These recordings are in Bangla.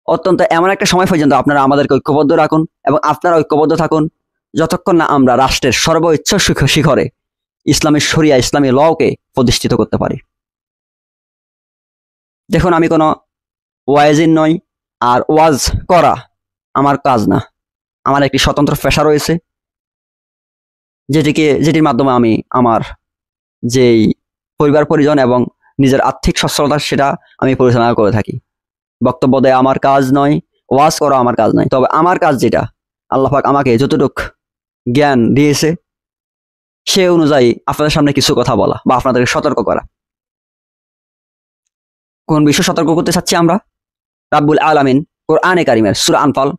অত্যন্ত এমন একটা সময় পর্যন্ত আপনারা আমাদেরকে ঐক্যবদ্ধ রাখুন এবং আপনারা ঐক্যবদ্ধ থাকুন যতক্ষণ না আমরা রাষ্ট্রের সর্বোচ্চ শিখরে ইসলামী শরিয়া ইসলামী লকে প্রতিষ্ঠিত করতে পারি। দেখুন, আমি কোনো ওয়াইজিন নই, আর ওয়াজ করা আমার কাজ না। আমার একটি স্বতন্ত্র পেশা রয়েছে, যেটির মাধ্যমে আমি আমার যেই পরিবার পরিজন এবং নিজের আর্থিক সচ্ছলতা সেটা আমি পরিচালনা করে থাকি। বক্তব্য দেয়া আমার কাজ নয়, ওয়াজ করা আমার কাজ নয়। তবে আমার কাজ যেটা, আল্লাহ পাক আমাকে যতটুকু জ্ঞান দিয়েছে সে অনুযায়ী আপনাদের সামনে কিছু কথা বলা বা আপনাদেরকে সতর্ক করা। কোন বিষয় সতর্ক করতে চাচ্ছি আমরা? রাব্বুল আলামিন কোরআনে কারিমের সূরা আনফাল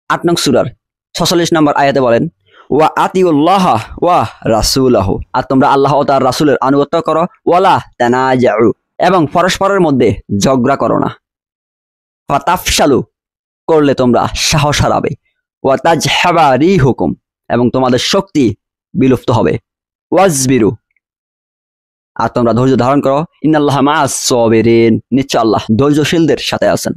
৮ নং সূরার ৪৬ নম্বর আয়াতে বলেন, ওয়া আতিউল্লাহ ওয়া রাসূলাহু, আর তোমরা আল্লাহ ও তার রাসূলের আনুগত্য করো, ওয়ালা তানাজাউ, এবং পরস্পরের মধ্যে ঝগড়া করো না। ফাতাফশালু, করলে তোমরা সাহস হারাবে, ওয়া তাজহাবা রিহুকুম, এবং তোমাদের শক্তি বিলুপ্ত হবে, ওয়াজবিরু, আর তোমরা ধৈর্য ধারণ করো, ইন্নাল্লাহা মাআস সাবিরিন, নিশ্চয় আল্লাহ ধৈর্যশীলদের সাথে আছেন।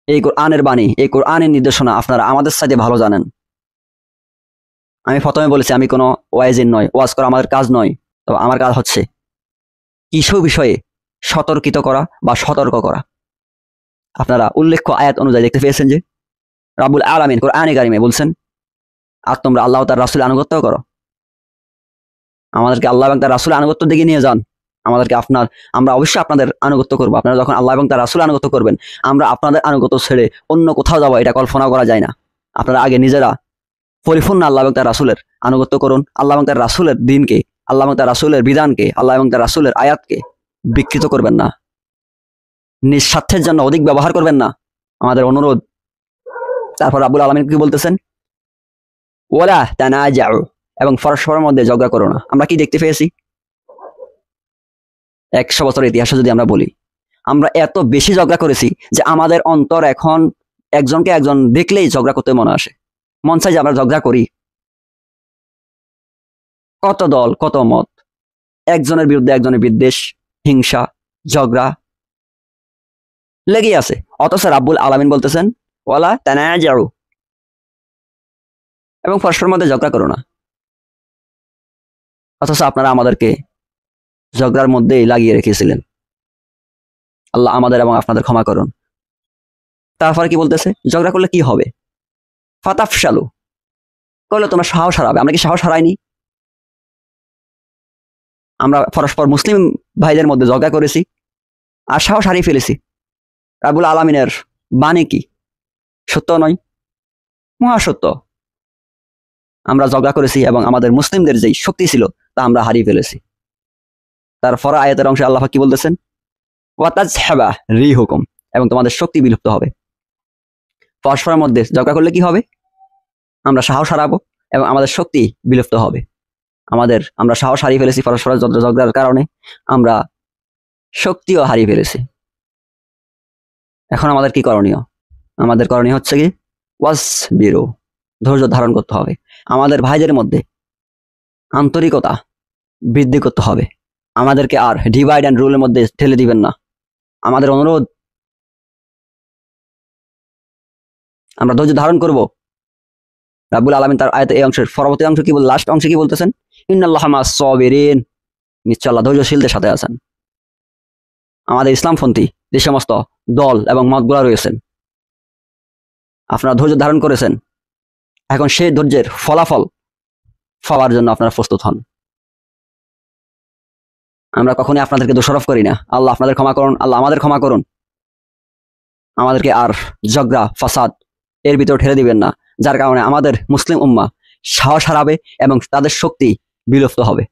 এই কোরআনের বাণী, এই কোরআনের নির্দেশনা আপনারা আমাদের সাথে ভালো জানেন। আমি প্রথমে বলেছি আমি কোনো ওয়াইজিন নয়, ওয়াজ করা আমার কাজ নয়। তবে আমার কাজ হচ্ছে কিছু বিষয়ে সতর্কিত করা বা সতর্ক করা। আপনারা উল্লেখ্য আয়াত অনুযায়ী দেখতে পেয়েছেন যে রাব্বুল আলামিন কোরআনে কারিমে বলছেন, আর তোমরা আল্লাহ তার রাসূলের আনুগত্য করো। আমাদেরকে আল্লাহ এবং তার রাসূলের আনুগত্য দিকে নিয়ে যান। আমরা অবশ্যই আপনাদের আনুগত্য করবো। আপনারা যখন আল্লাহ এবং তার রাসূলের আনুগত্য করবেন, আমরা আপনাদের আনুগত্য ছেড়ে অন্য কোথাও যাবো এটা কল্পনা করা যায় না। আপনারা আগে নিজেরা পরিপূর্ণ আল্লাহ এবং তার রাসূলের আনুগত্য করুন। আল্লাহ এবং তার রাসূলের দিনকে, আল্লাহ এবং তার রাসূলের বিধানকে, আল্লাহ এবং তার রাসূলের আয়াতকে বিকৃত করবেন না, নিজ স্বার্থের জন্য অধিক ব্যবহার করবেন না, আমাদের অনুরোধ। তারপর রাব্বুল আলামিন কি বলতেছেন, ওয়ালা তানাজাউ, এবং পরস্পরের মধ্যে ঝগড়া করো না। আমরা কি দেখতে পেয়েছি? ১০০ বছরের ইতিহাসে যদি আমরা বলি, আমরা এত বেশি ঝগড়া করেছি যে আমাদের অন্তর এখন একজনকে একজন দেখলেই ঝগড়া করতে মনে আসে, মন চাই যে আমরা ঝগড়া করি। কত দল, কত মত, একজনের বিরুদ্ধে একজনের বিদ্বেষ, হিংসা, ঝগড়া লেগেই আছে। অথচ রাব্বুল আলামিন বলতেছেন, ওয়ালা তানাজাউ, এবং পরস্পরের মধ্যে ঝগড়া করো না। অথচ আপনারা আমাদেরকে ঝগড়ার মধ্যেই লাগিয়ে রেখেছিলেন। আল্লাহ আমাদের এবং আপনাদের ক্ষমা করুন। তারপরে কি বলতেছে, ঝগড়া করলে কি হবে? ফাতাফশালু, করলে তোমরা সাহস হারাবে। আমরা কি সাহস হারাইনি? আমরা পরস্পর মুসলিম ভাইদের মধ্যে ঝগড়া করেছি আর সাহস হারিয়ে ফেলেছি। রাব্বুল আলামিনের বাণী কি সত্য নয়? মহাসত্য। আমরা ঝগড়া করেছি এবং আমাদের মুসলিমদের যেই শক্তি ছিল তা আমরা হারিয়ে ফেলেছি। তারপর আয়াতের অংশে আল্লাহ কি বলতেছেন, ওয়া তাজহাবা রিহুকুম, এবং তোমাদের শক্তি বিলুপ্ত হবে। পরস্পরের মধ্যে ঝগড়া করলে কি হবে? আমরা সাহস হারাবো এবং আমাদের শক্তি বিলুপ্ত হবে। আমরা সাহস হারিয়ে ফেলেছি পরস্পর ঝগড়ার কারণে, আমরা শক্তিও হারিয়ে ফেলেছি। এখন আমাদের কি করণীয়? আমাদের করণীয় হচ্ছে কি, ওয়াসবিরু, ধৈর্য ধারণ করতে হবে। আমাদের ভাইদের মধ্যে আন্তরিকতা বৃদ্ধি করতে হবে। আমাদেরকে আর ডিভাইড অ্যান্ড রুলের মধ্যে ঠেলে দিবেন না। আমাদের অনুরোধ, আমরা ধৈর্য ধারণ করব। রাব্বুল আলামিন তার আয়াতে এই অংশের পরবর্তী অংশ কি বল, লাস্ট অংশে কি বলতেছেন, ইন্নাল্লাহা মাআস সাবিরিন, নিশ্চয় আল্লাহ ধৈর্যশীলদের সাথে আছেন। আমাদের ইসলামপন্থী যে সমস্ত দল এবং মতগুলা রয়েছেন, আপনারা ধৈর্য ধারণ করেছেন, এখন সেই ধৈর্যের ফলাফল পাওয়ার জন্য আপনারা প্রস্তুত হন। আমরা কখনোই আপনাদেরকে দোষারোপ করি না। আল্লাহ আপনাদের ক্ষমা করুন, আল্লাহ আমাদের ক্ষমা করুন। আমাদেরকে আর ঝগড়া ফাসাদ এর ভিতর ঠেলে দিবেন না, যার কারণে আমাদের মুসলিম উম্মাহ সাহস হারাবে এবং তাদের শক্তি বিলুপ্ত হবে।